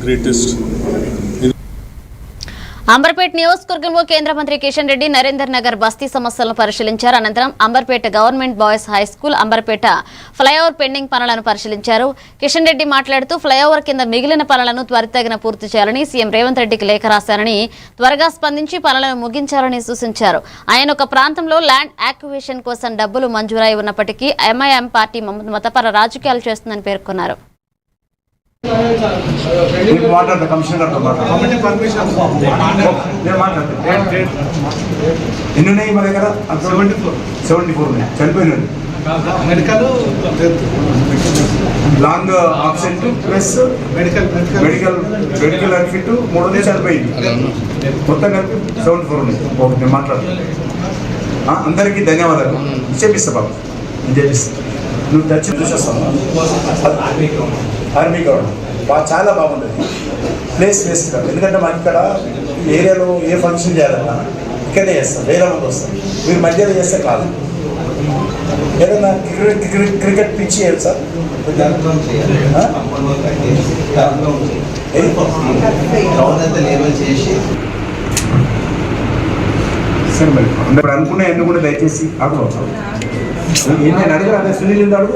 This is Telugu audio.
greatest. అంబర్పేట నియోజకవర్గంలో కేంద్ర మంత్రి కిషన్ రెడ్డి నరేందర్ నగర్ బస్తీ సమస్యలను పరిశీలించారు. అనంతరం Amberpet government boys high school, Amberpet flyover pending పనులను పరిశీలించారు. కిషన్ రెడ్డి మాట్లాడుతూ ఫ్లైఓవర్ కింద మిగిలిన పనులను త్వరితగిన పూర్తి చేయాలని సీఎం రేవంత్ రెడ్డికి లేఖ రాశారని, త్వరగా స్పందించి పనులను ముగించాలని సూచించారు. ఆయన ఒక ప్రాంతంలో ల్యాండ్ యాక్విజిషన్ కోసం డబ్బులు మంజూరై ఉన్నప్పటికీ ఎంఐఎం పార్టీ మతపర రాజకీయాలు చేస్తుందని పేర్కొన్నారు. Long absent plus medical unfit 3 చనిపోయింది. మొత్తం కలిపి 74 ఉన్నాయి. ఓకే, నేను మాట్లాడుతాను. అందరికీ ధన్యవాదాలు. చేపిస్తా బాబు, నేను చేపిస్తా. నువ్వు టచ్ చూసేస్తాను. ఆర్మీ గ్రౌండ్ చాలా బాగుంటుంది. ప్లేస్ వేస్ట్ కాదు, ఎందుకంటే మాకు ఇక్కడ ఏరియాలో ఏ ఫంక్షన్ చేయాలన్నా ఇక్కడనే చేస్తాం, వేరే మంది వస్తాం. మీరు మధ్యలో చేస్తే కాదు. ఏదైనా క్రికెట్ పిచ్ చేయాలి సార్. సరే మరి ఇప్పుడు అనుకునే ఎందుకు కూడా దయచేసి అడుగు. నేను అడిగిన అదే సునీల్ అడుగు.